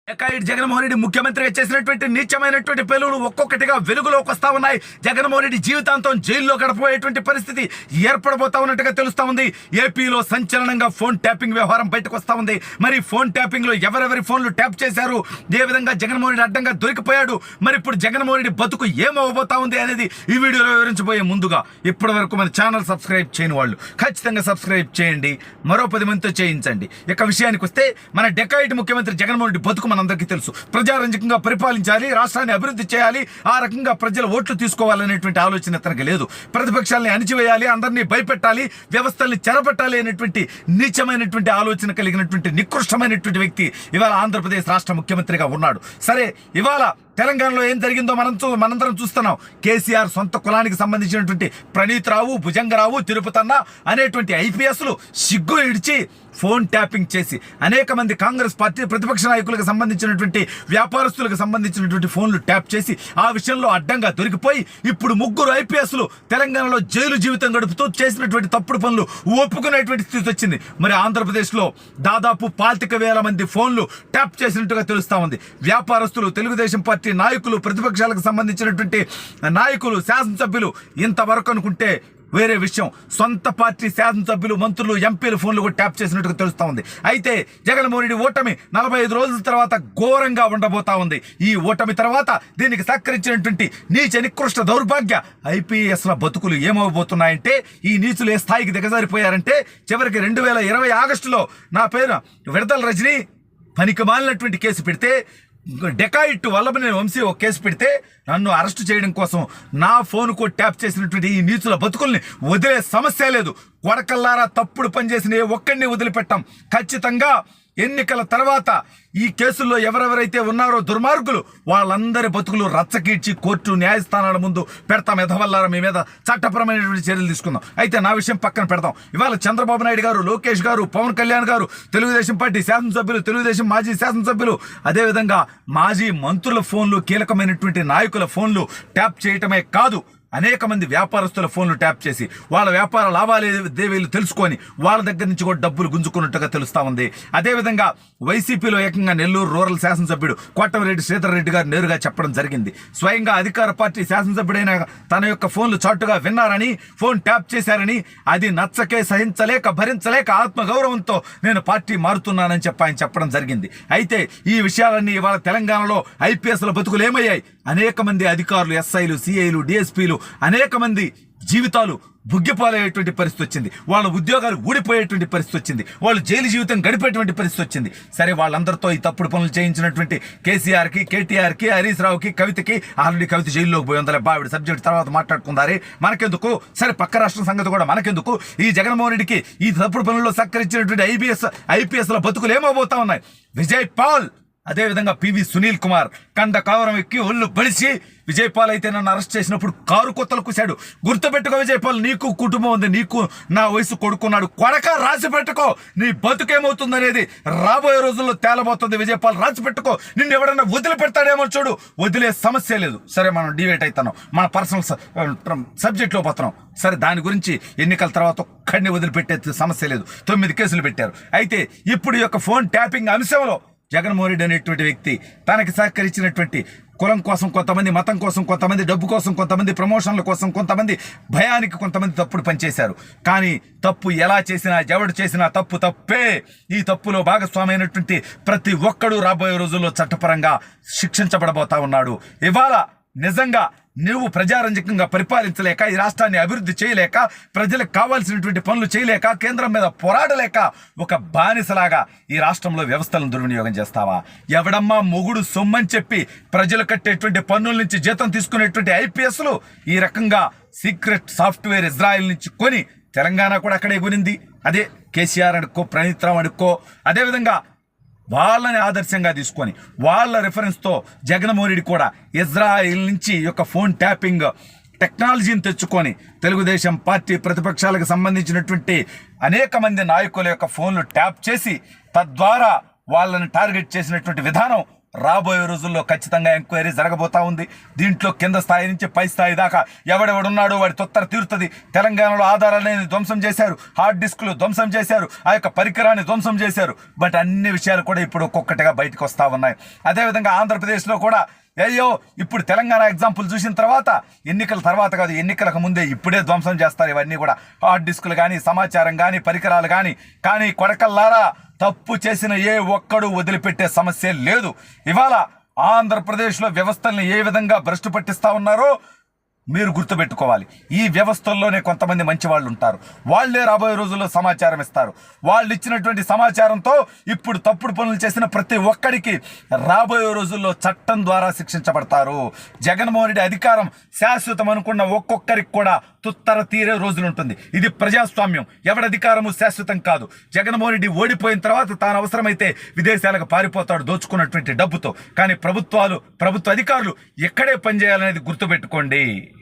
జగన్మోహన్ రెడ్డి ముఖ్యమంత్రిగా చేసినటువంటి నీచమైనటువంటి పేలులు ఒక్కొక్కటిగా వెలుగులోకి వస్తా ఉన్నాయి. జగన్మోహన్ రెడ్డి జీవితాంతం జైల్లో గడపబోయేటువంటి పరిస్థితి ఏర్పడబోతా ఉన్నట్టుగా తెలుస్తా ఉంది. ఏపీలో సంచలనంగా ఫోన్ ట్యాపింగ్ వ్యవహారం బయటకు వస్తా ఉంది. మరి ఫోన్ ట్యాపింగ్ లో ఎవరెవరి ఫోన్లు ట్యాప్ చేశారు, ఏ విధంగా జగన్మోహన్ రెడ్డి అడ్డంగా దొరికిపోయాడు, మరి ఇప్పుడు జగన్మోహన్ రెడ్డి బతుకు ఏమవబోతా ఉంది అనేది ఈ వీడియోలో వివరించబోయే ముందుగా ఇప్పటి వరకు మన ఛానల్ సబ్స్క్రైబ్ చేయని వాళ్ళు ఖచ్చితంగా సబ్స్క్రైబ్ చేయండి, మరో 10 మందితో చేయించండి. ఇక విషయానికి వస్తే మన డెకాయిట్ ముఖ్యమంత్రి జగన్మోహన్ రెడ్డి బతుకు అందరికీ తెలుసు. ప్రజారంజకంగా పరిపాలించాలి, రాష్ట్రాన్ని అభివృద్ధి చేయాలి, ఆ రకంగా ప్రజల ఓట్లు తీసుకోవాలనేటువంటి ఆలోచన తనకు లేదు. ప్రతిపక్షాలని అణిచివేయాలి, అందరినీ భయపెట్టాలి, వ్యవస్థల్ని చెరపట్టాలి అనేటువంటి నీచమైనటువంటి ఆలోచన కలిగినటువంటి నికృష్టమైనటువంటి వ్యక్తి ఇవాళ ఆంధ్రప్రదేశ్ రాష్ట్ర ముఖ్యమంత్రిగా ఉన్నాడు. సరే, ఇవాళ తెలంగాణలో ఏం జరిగిందో మనందరం చూస్తున్నాం. కేసీఆర్ సొంత కులానికి సంబంధించినటువంటి ప్రణీత్ రావు, భుజంగరావు, తిరుపతన్న అనేటువంటి ఐపీఎస్లు సిగ్గు ఇడిచి ఫోన్ ట్యాపింగ్ చేసి అనేక మంది కాంగ్రెస్ పార్టీ ప్రతిపక్ష నాయకులకు సంబంధించినటువంటి వ్యాపారస్తులకు సంబంధించినటువంటి ఫోన్లు ట్యాప్ చేసి ఆ విషయంలో అడ్డంగా దొరికిపోయి ఇప్పుడు 3 ఐపీఎస్లు తెలంగాణలో జైలు జీవితం గడుపుతూ చేసినటువంటి తప్పుడు పనులు ఒప్పుకునేటువంటి స్థితి వచ్చింది. మరి ఆంధ్రప్రదేశ్లో దాదాపు 25,000 మంది ఫోన్లు ట్యాప్ చేసినట్టుగా తెలుస్తా ఉంది. వ్యాపారస్తులు, తెలుగుదేశం పార్టీ నాయకులు, ప్రతిపక్షాలకు సంబంధించినటువంటి నాయకులు, శాసనసభ్యులు ఇంతవరకు అనుకుంటే వేరే విషయం, సొంత పార్టీ శాసనసభ్యులు, మంత్రులు, ఎంపీల ఫోన్లు కూడా ట్యాప్ చేసినట్టుగా తెలుస్తా ఉంది. అయితే జగన్మోహన్ రెడ్డి ఓటమి 45 రోజుల తర్వాత ఘోరంగా ఉండబోతా ఉంది. ఈ ఓటమి తర్వాత దీనికి సహకరించినటువంటి నీచ నికృష్ట దౌర్భాగ్య ఐపీఎస్ల బతుకులు ఏమవబోతున్నాయంటే, ఈ నీచులు ఏ స్థాయికి దిగజారిపోయారంటే చివరికి 2020 ఆగస్టులో నా పేరు విడదల రజని పనికి మాలినటువంటి కేసు పెడితే, డెకాయిట్ వల్లభనేని వంశీ ఒక కేసు పెడితే నన్ను అరెస్ట్ చేయడం కోసం నా ఫోన్కు ట్యాప్ చేసినటువంటి ఈ నీచుల బతుకుల్ని వదిలే సమస్య లేదు. కొడకల్లారా తప్పుడు పనిచేసిన ఒక్కడిని వదిలిపెట్టాం. ఖచ్చితంగా ఎన్నికల తర్వాత ఈ కేసుల్లో ఎవరెవరైతే ఉన్నారో దుర్మార్గులు వాళ్ళందరి బతుకులు రచ్చకీడ్చి కోర్టు న్యాయస్థానాల ముందు పెడతాం. ఎదవల్లారా మీ మీద చట్టపరమైనటువంటి చర్యలు తీసుకుందాం. అయితే నా విషయం పక్కన పెడతాం. ఇవాళ చంద్రబాబు నాయుడు గారు, లోకేష్ గారు, పవన్ కళ్యాణ్ గారు, తెలుగుదేశం పార్టీ శాసనసభ్యులు, తెలుగుదేశం మాజీ శాసనసభ్యులు, అదేవిధంగా మాజీ మంత్రుల ఫోన్లు, కీలకమైనటువంటి నాయకుల ఫోన్లు ట్యాప్ చేయటమే కాదు, అనేక మంది వ్యాపారస్తుల ఫోన్లు ట్యాప్ చేసి వాళ్ళ వ్యాపార లావాదేవీలు తెలుసుకొని వాళ్ళ దగ్గర నుంచి కూడా డబ్బులు గుంజుకున్నట్టుగా తెలుస్తా ఉంది. అదేవిధంగా వైసీపీలో ఏకంగా నెల్లూరు రూరల్ శాసనసభ్యుడు కోటమిరెడ్డి శ్రీధర్ రెడ్డి గారు నేరుగా చెప్పడం జరిగింది. స్వయంగా అధికార పార్టీ శాసనసభ్యుడైన తన యొక్క ఫోన్లు చాటుగా విన్నారని, ఫోన్ ట్యాప్ చేశారని, అది నచ్చకే, సహించలేక, భరించలేక ఆత్మగౌరవంతో నేను పార్టీ మారుతున్నానని ఆయన చెప్పడం జరిగింది. అయితే ఈ విషయాలన్నీ ఇవాళ తెలంగాణలో ఐపీఎస్ల బతుకులు ఏమయ్యాయి? అనేక మంది అధికారులు, ఎస్ఐలు, సిఐలు, డిఎస్పీలు, అనేక మంది జీవితాలు బుగ్గిపాలయ్యేటువంటి పరిస్థితి వచ్చింది. వాళ్ళ ఉద్యోగాలు ఊడిపోయేటువంటి పరిస్థితి వచ్చింది. వాళ్ళు జైలు జీవితం గడిపేటువంటి పరిస్థితి వచ్చింది. సరే, వాళ్ళందరితో ఈ తప్పుడు పనులు చేయించినటువంటి కేసీఆర్కి, కేటీఆర్కి, హరీష్ రావుకి, కవితకి ఆల్రెడీ కవిత జైల్లోకి పోయి ఉందలే, బావిడ సబ్జెక్ట్ తర్వాత మాట్లాడుకుందారే, మనకెందుకు. సరే, పక్క రాష్ట్రం సంగతి కూడా మనకెందుకు. ఈ జగన్మోహన్ రెడ్డికి ఈ తప్పుడు పనుల్లో సహకరించినటువంటి ఐపీఎస్ల బతుకులు ఏమవబోతా ఉన్నాయి? విజయ్ పాల్, అదేవిధంగా పివి సునీల్ కుమార్ కండ కావరం ఎక్కి ఒళ్ళు బలిసి విజయ్ పాల్ అయితే నన్ను అరెస్ట్ చేసినప్పుడు కారు కొత్తలు కూశాడు. గుర్తుపెట్టుకో విజయ్ పాల్, నీకు కుటుంబం ఉంది, నీకు నా వయసు కొడుకున్నాడు. కొడక రాసి పెట్టుకో, నీ బతుకేమవుతుంది అనేది రాబోయే రోజుల్లో తేలబోతుంది. విజయ్ పాల్ రాసి పెట్టుకో, నిన్ను ఎవడన్నా వదిలిపెడతాడేమో చూడు. వదిలే సమస్య లేదు. సరే, మనం డివేట్ అవుతున్నాం, మన పర్సనల్ సబ్జెక్ట్లో పోతున్నాం. సరే, దాని గురించి ఎన్నికల తర్వాత ఒక్కడిని వదిలిపెట్టే సమస్య లేదు. 9 కేసులు పెట్టారు. అయితే ఇప్పుడు ఈ యొక్క ఫోన్ ట్యాపింగ్ అంశంలో జగన్మోహన్ రెడ్డి అనేటువంటి వ్యక్తి తనకి సహకరించినటువంటి కులం కోసం కొంతమంది, మతం కోసం కొంతమంది, డబ్బు కోసం కొంతమంది, ప్రమోషన్ల కోసం కొంతమంది, భయానికి కొంతమంది తప్పుడు పనిచేశారు. కానీ తప్పు ఎలా చేసినా, ఎవడు చేసినా తప్పు తప్పే. ఈ తప్పులో భాగస్వామైనటువంటి ప్రతి ఒక్కడూ రాబోయే రోజుల్లో చట్టపరంగా శిక్షించబడబోతా ఉన్నాడు. ఇవాళ నిజంగా నువ్వు ప్రజారంజకంగా పరిపాలించలేక, ఈ రాష్ట్రాన్ని అభివృద్ధి చేయలేక, ప్రజలకు కావాల్సినటువంటి పనులు చేయలేక, కేంద్రం మీద పోరాడలేక ఒక బానిసలాగా ఈ రాష్ట్రంలో వ్యవస్థలను దుర్వినియోగం చేస్తావా? ఎవడమ్మా మొగుడు సొమ్మని చెప్పి ప్రజలు కట్టేటువంటి పన్నుల నుంచి జీతం తీసుకునేటువంటి ఐపీఎస్లు ఈ రకంగా సీక్రెట్ సాఫ్ట్వేర్ ఇజ్రాయెల్ నుంచి కొని తెలంగాణ కూడా అక్కడే కొనింది. అదే కేసీఆర్ అనుకో, ప్రణీత్ రావు అనుకో, అదేవిధంగా వాళ్ళని ఆదర్శంగా తీసుకొని వాళ్ళ రిఫరెన్స్తో జగన్మోహన్ రెడ్డి కూడా ఇజ్రాయిల్ నుంచి యొక్క ఫోన్ ట్యాపింగ్ టెక్నాలజీని తెచ్చుకొని తెలుగుదేశం పార్టీ ప్రతిపక్షాలకు సంబంధించినటువంటి అనేక మంది నాయకుల యొక్క ఫోన్లు ట్యాప్ చేసి తద్వారా వాళ్ళని టార్గెట్ చేసినటువంటి విధానం రాబోయే రోజుల్లో ఖచ్చితంగా ఎంక్వైరీ జరగబోతా ఉంది. దీంట్లో కింద స్థాయి నుంచి పై స్థాయి దాకా ఎవడెవడున్నాడో వాడి తొత్తర తీరుతుంది. తెలంగాణలో ఆధారాలని ధ్వంసం చేశారు, హార్డ్ డిస్కులు ధ్వంసం చేశారు, ఆ యొక్క పరికరాన్ని ధ్వంసం చేశారు. బట్ అన్ని విషయాలు కూడా ఇప్పుడు ఒక్కొక్కటిగా బయటకు వస్తూ ఉన్నాయి. అదేవిధంగా ఆంధ్రప్రదేశ్లో కూడా అయ్యో ఇప్పుడు తెలంగాణ ఎగ్జాంపుల్ చూసిన తర్వాత ఎన్నికల తర్వాత కాదు, ఎన్నికలకు ముందే ఇప్పుడే ధ్వంసం చేస్తారు ఇవన్నీ కూడా. హార్డ్ డిస్కులు కానీ, సమాచారం కానీ, పరికరాలు కానీ కొడకల్లారా తప్పు చేసిన ఏ ఒక్కడు వదిలిపెట్టే సమస్య లేదు. ఇవాళ ఆంధ్రప్రదేశ్లో వ్యవస్థల్ని ఏ విధంగా భ్రష్టు పట్టిస్తూ ఉన్నారో మీరు గుర్తుపెట్టుకోవాలి. ఈ వ్యవస్థల్లోనే కొంతమంది మంచి వాళ్ళు ఉంటారు. వాళ్ళే రాబోయే రోజుల్లో సమాచారం ఇస్తారు. వాళ్ళు ఇచ్చినటువంటి సమాచారంతో ఇప్పుడు తప్పుడు పనులు చేసిన ప్రతి ఒక్కడికి రాబోయే రోజుల్లో చట్టం ద్వారా శిక్షించబడతారు. జగన్మోహన్ రెడ్డి అధికారం శాశ్వతం అనుకున్న ఒక్కొక్కరికి కూడా తుత్తర తీరే రోజులుంటుంది. ఇది ప్రజాస్వామ్యం. ఎవరి అధికారము శాశ్వతం కాదు. జగన్మోహన్ రెడ్డి ఓడిపోయిన తర్వాత తాను అవసరమైతే విదేశాలకు పారిపోతాడు దోచుకున్నటువంటి డబ్బుతో. కానీ ప్రభుత్వ అధికారులు ఎక్కడే పనిచేయాలనేది గుర్తుపెట్టుకోండి.